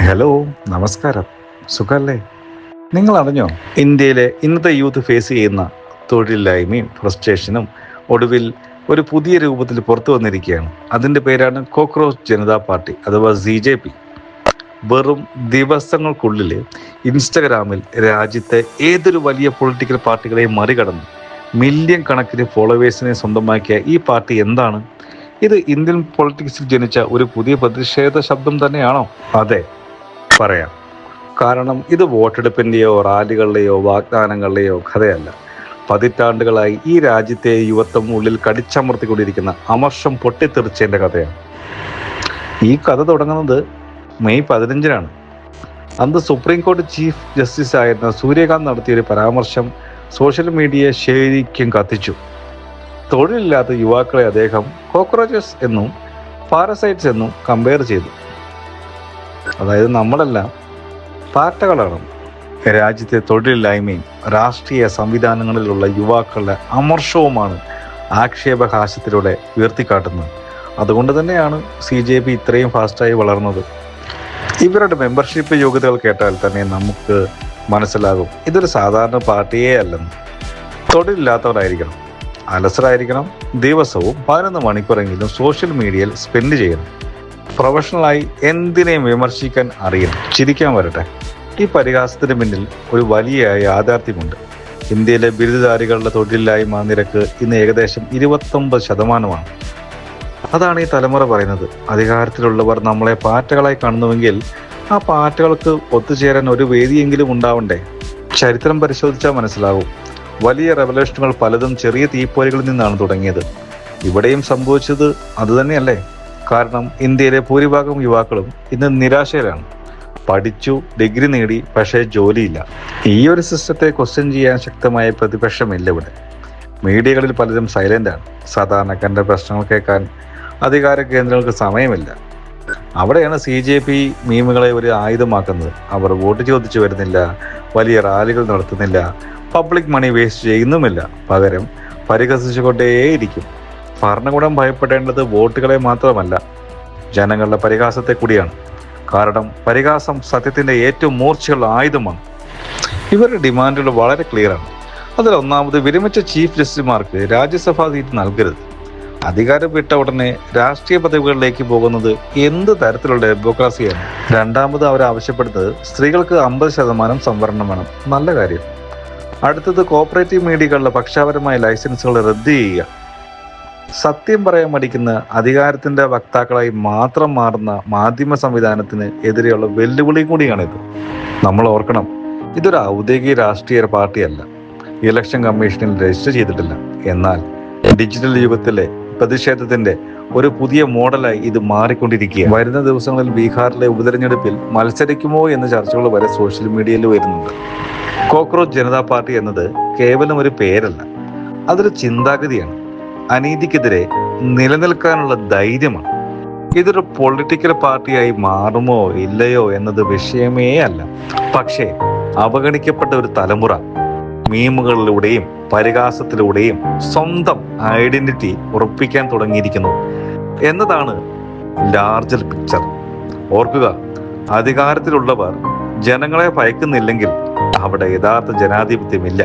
Hello, നമസ്കാരം. സുഖല്ലേ? നിങ്ങൾ അറിഞ്ഞോ, ഇന്ത്യയിലെ ഇന്നത്തെ യൂത്ത് ഫേസ് ചെയ്യുന്ന തൊഴിലില്ലായ്മയും ഫ്രസ്ട്രേഷനും ഒടുവിൽ ഒരു പുതിയ രൂപത്തിൽ പുറത്തു വന്നിരിക്കുകയാണ്. അതിൻ്റെ പേരാണ് കോക്രോച്ച് ജനതാ പാർട്ടി അഥവാ CJP. വെറും ദിവസങ്ങൾക്കുള്ളിൽ ഇൻസ്റ്റഗ്രാമിൽ രാജ്യത്തെ ഏതൊരു വലിയ പൊളിറ്റിക്കൽ പാർട്ടികളെയും മറികടന്ന് മില്യൺ കണക്കിന് ഫോളോവേഴ്സിനെ സ്വന്തമാക്കിയ ഈ പാർട്ടി എന്താണ്? ഇത് ഇന്ത്യൻ പൊളിറ്റിക്സിൽ ജനിച്ച ഒരു പുതിയ പ്രതിഷേധ ശബ്ദം തന്നെയാണോ? അതെ, പറയാം. കാരണം ഇത് വോട്ടെടുപ്പിൻ്റെയോ റാലികളുടെയോ വാഗ്ദാനങ്ങളുടെയോ കഥയല്ല. പതിറ്റാണ്ടുകളായി ഈ രാജ്യത്തെ യുവത്വം ഉള്ളിൽ കടിച്ചമർത്തിക്കൊണ്ടിരിക്കുന്ന അമർഷം പൊട്ടിത്തെറിച്ചതിൻ്റെ കഥയാണ്. ഈ കഥ തുടങ്ങുന്നത് മെയ് 15-നാണ്. അന്ന് സുപ്രീം കോടതി ചീഫ് ജസ്റ്റിസ് ആയിരുന്ന സൂര്യകാന്ത് നടത്തിയൊരു പരാമർശം സോഷ്യൽ മീഡിയയെ ശരിക്കും കത്തിച്ചു. തൊഴിലില്ലാത്ത യുവാക്കളെ അദ്ദേഹം കോക്രോച്ചസ് എന്നും പാരസൈറ്റ്സ് എന്നും കമ്പയർ ചെയ്തു. അതായത് നമ്മളെല്ലാം പാറ്റകളാണ്. രാജ്യത്തെ തൊഴിലില്ലായ്മയും രാഷ്ട്രീയ സംവിധാനങ്ങളിലുള്ള യുവാക്കളുടെ അമർഷവുമാണ് ആക്ഷേപഹാസ്യത്തിലൂടെ ഉയർത്തിക്കാട്ടുന്നത്. അതുകൊണ്ട് തന്നെയാണ് CJP ഇത്രയും ഫാസ്റ്റായി വളർന്നത്. ഇവരുടെ മെമ്പർഷിപ്പ് യോഗ്യതകൾ കേട്ടാൽ തന്നെ നമുക്ക് മനസ്സിലാകും ഇതൊരു സാധാരണ പാർട്ടിയേ അല്ലെന്ന്. തൊഴിലില്ലാത്തവരായിരിക്കണം, അലസരായിരിക്കണം, ദിവസവും 11 മണിക്കൂറെങ്കിലും സോഷ്യൽ മീഡിയയിൽ സ്പെൻഡ് ചെയ്യണം, പ്രൊഫഷണലായി എന്തിനേയും വിമർശിക്കാൻ അറിയണം, ചിരിക്കാൻ വരട്ടെ. ഈ പരിഹാസത്തിന് പിന്നിൽ ഒരു വലിയ യാഥാർത്ഥ്യമുണ്ട്. ഇന്ത്യയിലെ ബിരുദധാരികളുടെ തൊഴിലില്ലായ്മ നിരക്ക് ഇന്ന് ഏകദേശം 29%. അതാണ് ഈ തലമുറ പറയുന്നത്. അധികാരത്തിലുള്ളവർ നമ്മളെ പാറ്റകളായി കാണുന്നുവെങ്കിൽ ആ പാറ്റകൾക്ക് ഒത്തുചേരാൻ ഒരു വേദിയെങ്കിലും ഉണ്ടാവണ്ടേ? ചരിത്രം പരിശോധിച്ചാൽ മനസ്സിലാവും. വലിയ റെവല്യൂഷനുകൾ പലതും ചെറിയ തീപ്പൊരികളിൽ നിന്നാണ് തുടങ്ങിയത്. ഇവിടെയും സംഭവിച്ചത് അതുതന്നെയല്ലേ? കാരണം ഇന്ത്യയിലെ ഭൂരിഭാഗം യുവാക്കളും ഇന്ന് നിരാശയിലാണ്. പഠിച്ചു, ഡിഗ്രി നേടി, പക്ഷേ ജോലിയില്ല. ഈ ഒരു സിസ്റ്റത്തെ ക്വസ്റ്റ്യൻ ചെയ്യാൻ ശക്തമായ പ്രതിപക്ഷമില്ല ഇവിടെ. മീഡിയകളിൽ പലരും സൈലൻ്റാണ്. സാധാരണക്കാരൻ്റെ പ്രശ്നങ്ങൾ കേൾക്കാൻ അധികാര കേന്ദ്രങ്ങൾക്ക് സമയമില്ല. അവിടെയാണ് CJP മീമുകളെ ഒരു ആയുധമാക്കുന്നത്. അവർ വോട്ട് ചോദിച്ചു വരുന്നില്ല, വലിയ റാലികൾ നടത്തുന്നില്ല, പബ്ലിക് മണി വേസ്റ്റ് ചെയ്യുന്നുമില്ല. പകരം പരിഹസിച്ചുകൊണ്ടേയിരിക്കും. ഭരണകൂടം ഭയപ്പെടേണ്ടത് വോട്ടുകളെ മാത്രമല്ല, ജനങ്ങളുടെ പരിഹാസത്തെ കൂടിയാണ്. കാരണം പരിഹാസം സത്യത്തിൻ്റെ ഏറ്റവും മൂർച്ചയുള്ള ആയുധമാണ്. ഇവരുടെ ഡിമാൻഡുകൾ വളരെ ക്ലിയറാണ്. അതിലൊന്നാമത്, വിരമിച്ച ചീഫ് ജസ്റ്റിസുമാർക്ക് രാജ്യസഭാ സീറ്റ് നൽകരുത്. അധികാരം വിട്ട ഉടനെ രാഷ്ട്രീയ പദവികളിലേക്ക് പോകുന്നത് എന്ത് തരത്തിലുള്ള ഡെമോക്രസിയാണ്? രണ്ടാമത്, അവർ ആവശ്യപ്പെടുന്നത് സ്ത്രീകൾക്ക് 50% സംവരണം വേണം. നല്ല കാര്യം. അടുത്തത്, കോപ്പറേറ്റീവ് മീഡിയകളുടെ പക്ഷാപരമായ ലൈസൻസുകൾ റദ്ദ് ചെയ്യുക. സത്യം പറയാൻ മടിക്കുന്ന അധികാരത്തിന്റെ വക്താക്കളായി മാത്രം മാറുന്ന മാധ്യമ സംവിധാനത്തിന് എതിരെയുള്ള വെല്ലുവിളിയും കൂടിയാണിത്. നമ്മൾ ഓർക്കണം, ഇതൊരു ഔദ്യോഗിക രാഷ്ട്രീയ പാർട്ടിയല്ല, ഇലക്ഷൻ കമ്മീഷനിൽ രജിസ്റ്റർ ചെയ്തിട്ടില്ല. എന്നാൽ ഡിജിറ്റൽ യുഗത്തിലെ പ്രതിഷേധത്തിന്റെ ഒരു പുതിയ മോഡലായി ഇത് മാറിക്കൊണ്ടിരിക്കുക. വരുന്ന ദിവസങ്ങളിൽ ബീഹാറിലെ ഉപതെരഞ്ഞെടുപ്പിൽ മത്സരിക്കുമോ എന്ന ചർച്ചകൾ വരെ സോഷ്യൽ മീഡിയയിൽ വരുന്നുണ്ട്. കോക്രോച്ച് ജനതാ പാർട്ടി എന്നത് കേവലം ഒരു പേരല്ല, അതൊരു ചിന്താഗതിയാണ്. അനീതിക്കെതിരെ നിലനിൽക്കാനുള്ള ധൈര്യമാണ്. ഇതൊരു പൊളിറ്റിക്കൽ പാർട്ടിയായി മാറുമോ ഇല്ലയോ എന്നത് വിഷയമേ അല്ല. പക്ഷേ അവഗണിക്കപ്പെട്ട ഒരു തലമുറ മീമുകളിലൂടെയും പരിഹാസത്തിലൂടെയും സ്വന്തം ഐഡന്റിറ്റി ഉറപ്പിക്കാൻ തുടങ്ങിയിരിക്കുന്നു എന്നതാണ് ലാർജർ പിക്ചർ. ഓർക്കുക, അധികാരത്തിലുള്ളവർ ജനങ്ങളെ ഭയക്കുന്നില്ലെങ്കിൽ അവിടെ യഥാർത്ഥ ജനാധിപത്യമില്ല.